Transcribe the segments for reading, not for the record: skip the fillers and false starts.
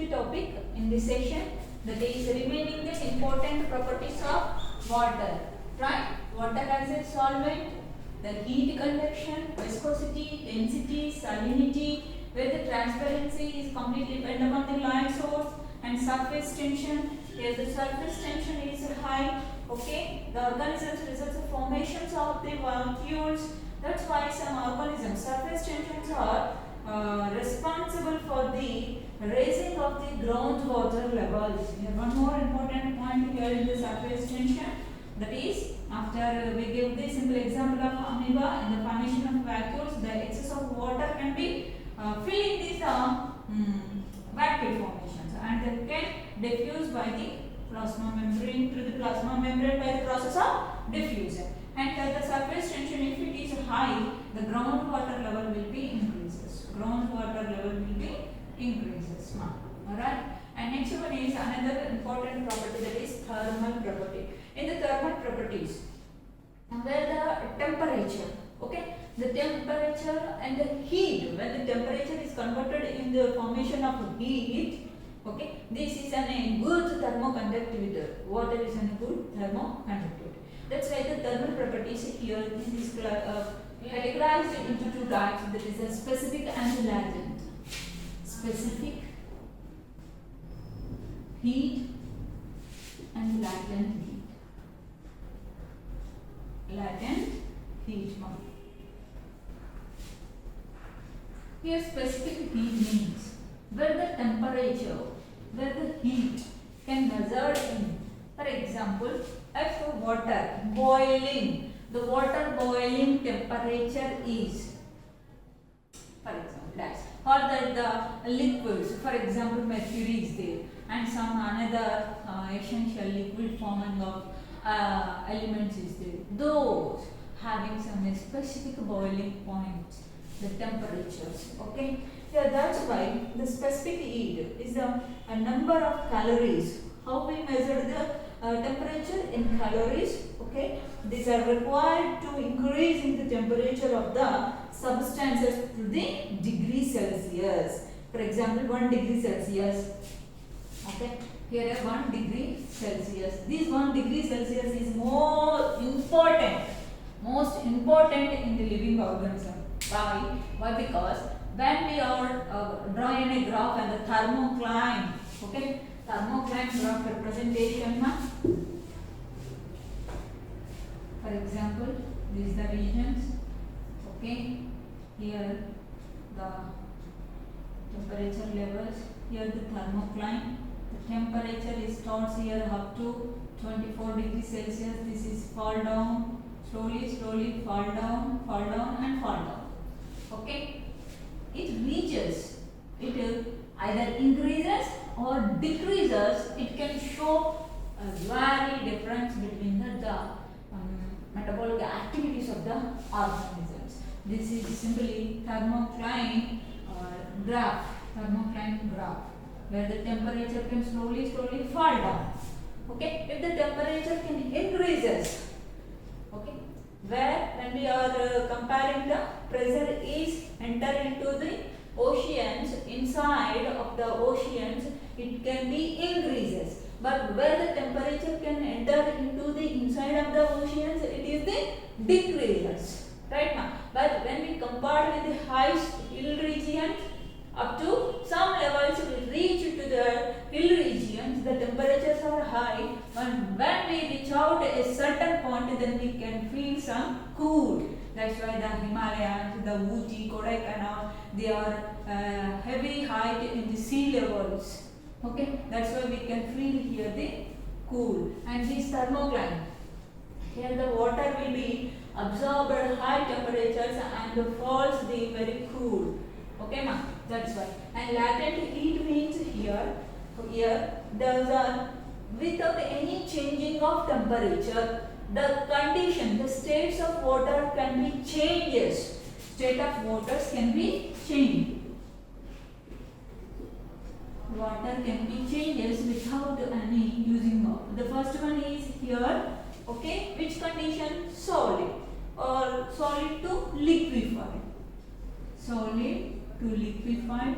the topic in this session, that is remaining the important properties of water. Right? Water as a solvent, the heat conduction, viscosity, density, salinity, where the transparency is completely dependent upon the light source, and surface tension. Here the surface tension is high. Okay, the organisms results of formations of the vacuoles. That's why some organisms surface tensions are responsible for the raising of the groundwater levels. Here one more important point here in the surface tension, that is after we give the simple example of amoeba in the formation of vacuoles, the excess of water can be filling these vacuole formations and then can diffuse by the plasma membrane, through the plasma membrane by the process of diffusion. And at the surface tension, if it is high, the groundwater level will be increases. Groundwater level will be increases. Alright. And next one is another important property, that is thermal property. In the thermal properties, where the temperature, okay, the temperature and the heat, when the temperature is converted in the formation of heat, okay, this is a good thermoconductivity. Water is a good thermoconductivity. That's why the thermal properties here, this is categorized into two types, that is a specific and latent. Specific heat and latent heat. Latent heat. Here specific heat means where the temperature, where the heat can measured in. For example, if water boiling, the water boiling temperature is, for example, that's, or that the liquids, for example, mercury is there and some another essential liquid forming of elements is there. Those having some specific boiling point, the temperatures. Okay, yeah, that's why the specific heat is a number of calories. How we measure the temperature in calories? Okay, these are required to increase in the temperature of the substances to the degree Celsius. For example, 1 degree Celsius. Okay, here 1 degree Celsius. This 1 degree Celsius is most important in the living organism. Why? Why? Because when we are drawing a graph and the thermocline, okay, thermocline graph representation. For example, these are the regions. Okay, here the temperature levels. Here the thermocline. The temperature is starts here up to 24 degrees Celsius. This is fall down, slowly fall down and fall down. Okay, it reaches, it either increases or decreases. It can show a very difference between the metabolic activities of the organisms. This is simply thermocline graph, where the temperature can slowly fall down. Okay, if the temperature can increases, okay, where when we are comparing the pressure is enter into the oceans, inside of the oceans it can be increases, but where the temperature can enter into the inside of the oceans, it is the decreases, right now. But when we compare with the highest hill region, up to some levels we reach to the hill regions, the temperatures are high, and when we reach out a certain point, then we can feel some cool. That's why the Himalayas, the Ooty, Kodaikanal, they are heavy height in the sea levels. Okay, that's why we can feel here the cool. And this thermocline, here the water will be absorbed at high temperatures and falls the very cool. Okay, ma, that's why. And latent heat means here those are without any changing of temperature, the condition, the states of water can be changes. State of waters can be changed. Water can be changes without any using of. The first one is here, okay, which condition? Solid or solid to liquefied. Solid to liquefied.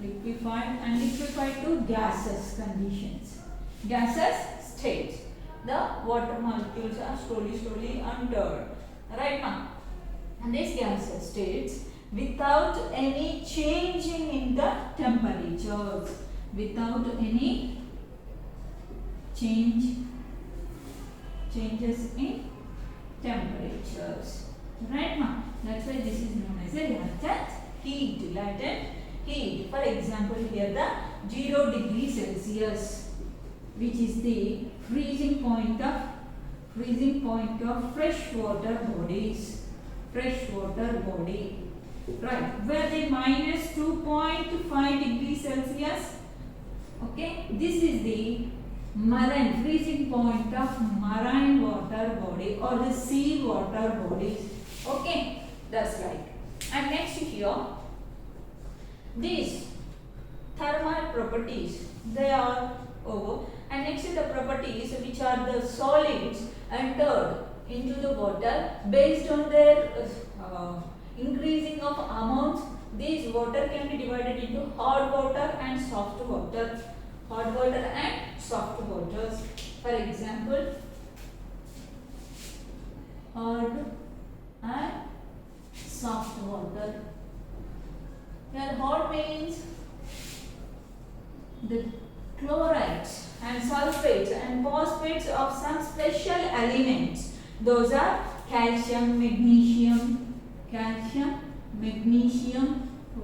liquefied and liquefied to gaseous conditions. Gaseous state. The water molecules are slowly entered. Right now, and these gaseous states without any changing in the temperatures. Without any changes in temperatures. Right now, that's why this is known as a latent heat. Latent heat. For example, here the 0 degree Celsius, which is the freezing point of freshwater bodies. Freshwater body. Right. Where the minus 2.5 degrees Celsius. Okay. This is the marine freezing point of marine water body or the sea water bodies. Okay, that's right. And next here, these thermal properties, they are over. And next is the properties which are the solids entered into the water based on their increasing of amounts. These water can be divided into hard water and soft water. Hard water and soft waters. For example, hard and soft water. Here hard means the chlorides and sulfates and phosphates of some special elements. Those are calcium, magnesium,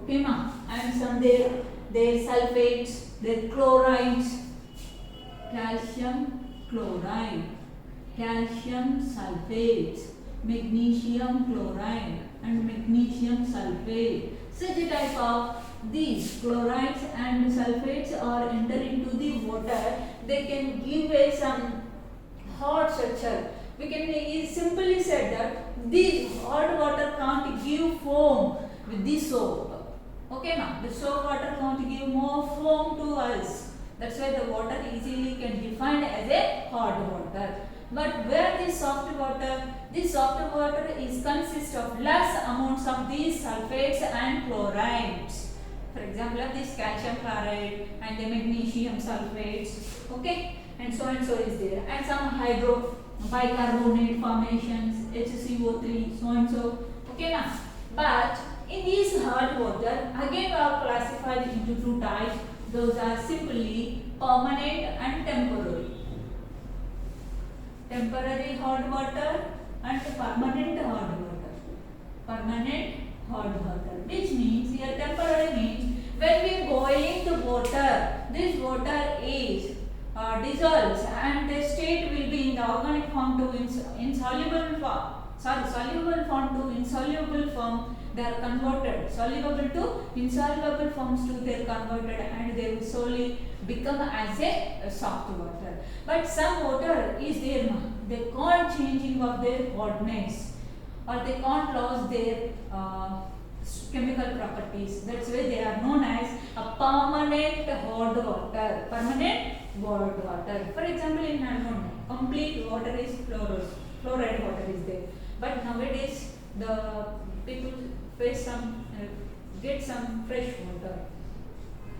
okay ma, and some their sulfates, their chlorides, calcium chloride, calcium sulfates, magnesium chloride and magnesium sulfate. Such a type of these chlorides and sulfates are enter into the water. They can give a some hard structure. We can simply say that this hard water can't give foam with the soap. Okay ma'am, the soap water can't give more foam to us. That's why the water easily can be defined as a hard water. But where this soft water is consist of less amounts of these sulfates and chlorides. For example, this calcium chloride and the magnesium sulfates. Okay, and so is there, and some bicarbonate formations, HCO3, so and so. Okay now, but in these hard water again are classified into two types. Those are simply permanent and temporary. Temporary hard water and permanent hard water. Permanent hard water, which means here temporary means when we are boiling the water, this water is dissolves and the state will be in the organic form to insoluble form. Soluble form to insoluble form. They are converted. Soluble to insoluble forms to they are converted and they will slowly become as a soft water. But some water is there, they can't changing of their hardness or they can't lose their chemical properties. That's why they are known as a permanent hard water. Permanent hard water. For example, in ammonia, complete water is fluoride water is there. But nowadays the people face some get some fresh water.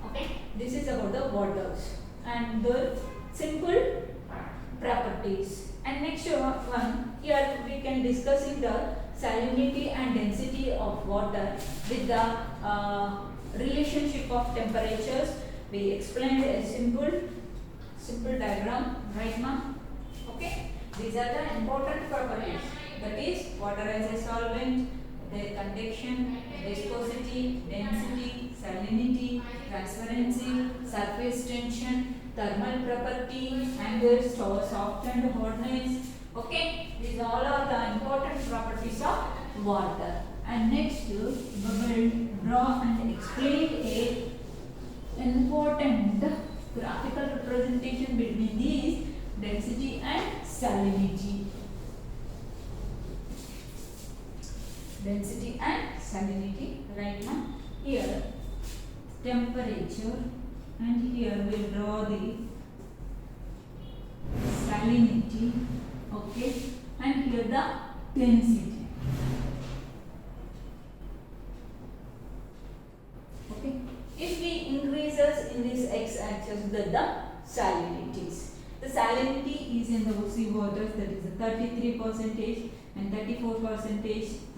Okay, this is about the waters and the simple properties. And next one, here we can discuss in the salinity and density of water with the relationship of temperatures. We explained a simple diagram, right ma'am? Okay, these are the important properties. That is water as a solvent, their conduction, viscosity, density, salinity, transparency, surface tension, thermal property, and their soft and hardness. Okay, these all are the important properties of water. And next, we will draw and explain a important graphical representation between these density and salinity. Density and salinity, right now. Here temperature and here we will draw the salinity, okay, and here the density. Okay, if we in this x-axis the salinities. The salinity is in the sea waters, that is 33% and 34%,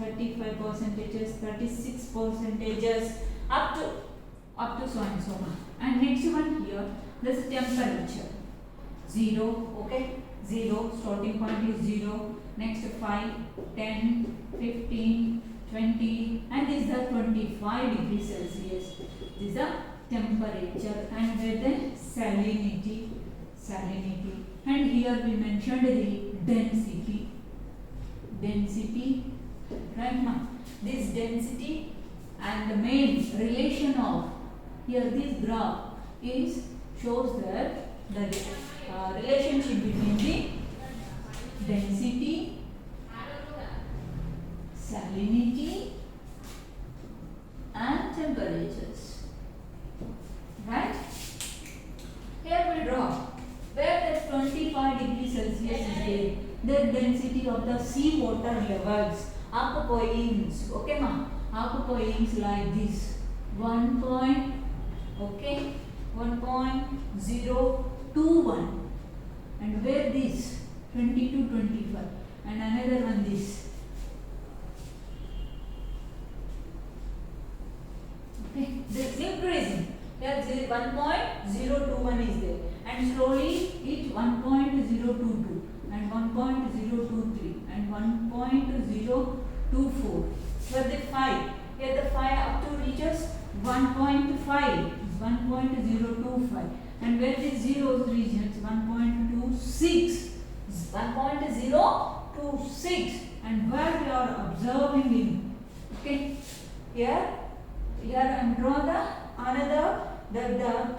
35%, 36%, up to so and so on. And next one here, this temperature 0, okay, 0, starting point is 0, next 5, 10, 15, 20, and this is the 25 degrees Celsius. This is the temperature, and where the salinity, and here we mentioned the density, right now. This density and the main relation of here this graph is shows that the relationship between the density, salinity and temperatures, right? Here we draw where the 25 degrees Celsius is there, the density of the sea water levels up points, okay ma, up points like this 1.021, and where this 22, 25, and another one this, okay, this increasing. Here 1.021 is there, and slowly it 1.022 and 1.023 and 1.024. Here the 5. Here the 5 up to reaches 1.5, 1.025, and where the zeros reaches 1.26, 1.026, and where we are observing in, okay, here I am draw the another the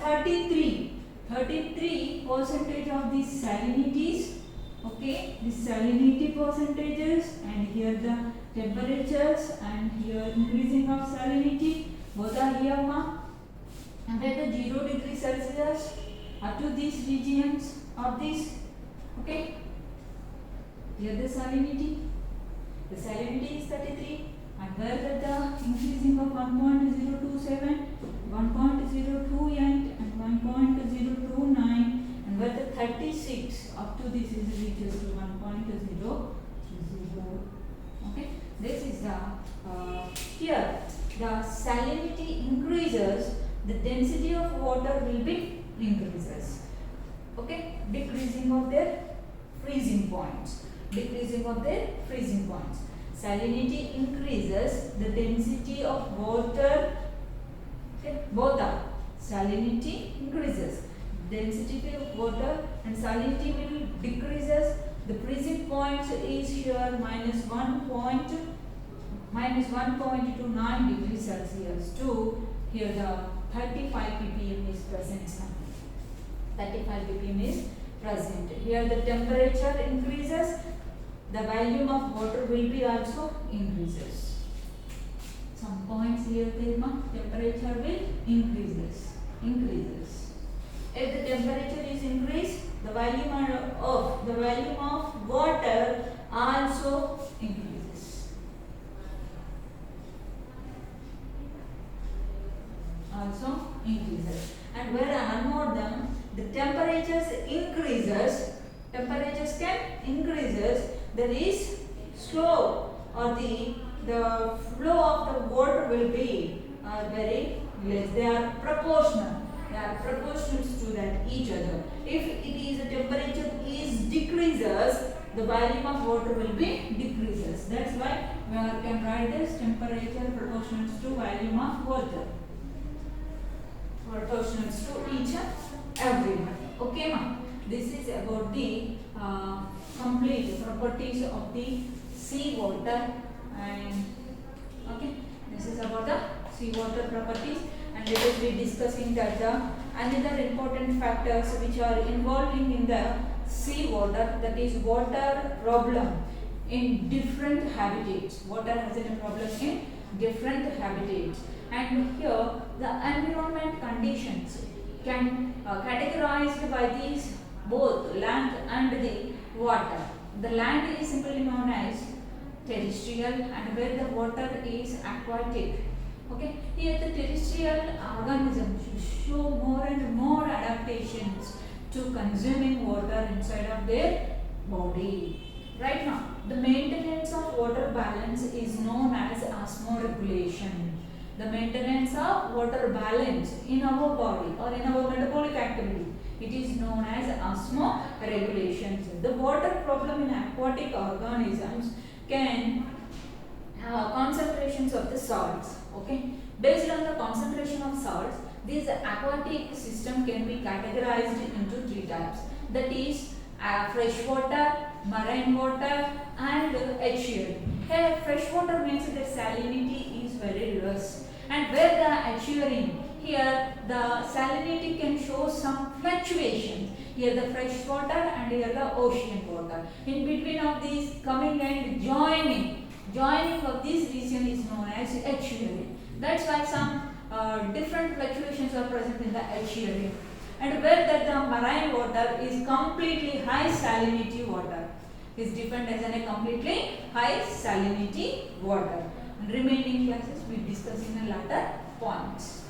33% of the salinities, okay, the salinity percentages, and here the temperatures, and here increasing of salinity, both are here ma, and where the 0 degree Celsius up to these regions of this, okay, here the salinity is 33, and where the increasing of 1.027, 1.028 and 1.029, and where the 36 up to this is reaches to 1.00. Okay, this is the here the salinity increases, the density of water will be increases, okay, decreasing of their freezing points, salinity increases, the density of water, okay, both are, salinity increases, density of water and salinity will decreases, the freezing point is here -1.29 degrees Celsius to here the 35 ppm is present now. 35 ppm is present. Here the temperature increases, the volume of water will be also increases. Some points here, temperature will increases. If the temperature is increased, the volume of water also increases. And where one more them, the temperatures can increases, there is slow, or the flow of the water will be very less. They are proportional to that each other. If it is the temperature is decreases, the volume of water will be decreases. That's why we can write this temperature proportional to volume of water. Proportional to each and every one. Okay, ma. This is about the complete properties of the sea water, and okay, this is about the sea water properties, and let us be discussing that the another important factors which are involving in the sea water, that is water problem in different habitats. Water has a problem in different habitats, and here the environment conditions can categorized by these both land and the water. The land is simply known as terrestrial, and where the water is aquatic. Okay, here the terrestrial organisms show more and more adaptations to consuming water inside of their body. Right now, the maintenance of water balance is known as osmoregulation. The maintenance of water balance in our body or in our metabolic activity, it is known as osmoregulation. The water problem in aquatic organisms can concentrations of the salts. Okay, based on the concentration of salts, this aquatic system can be categorized into three types, that is fresh water, marine water and estuarine. Here fresh water means the salinity is very less, and where the estuarine, here the salinity can show some fluctuations. Here the fresh water and here the ocean water. In between of these coming and joining of this region is known as estuarine. That's why some different fluctuations are present in the estuarine. And where that the marine water is completely high salinity water, is defined as a completely high salinity water. And remaining classes we discuss in a later points.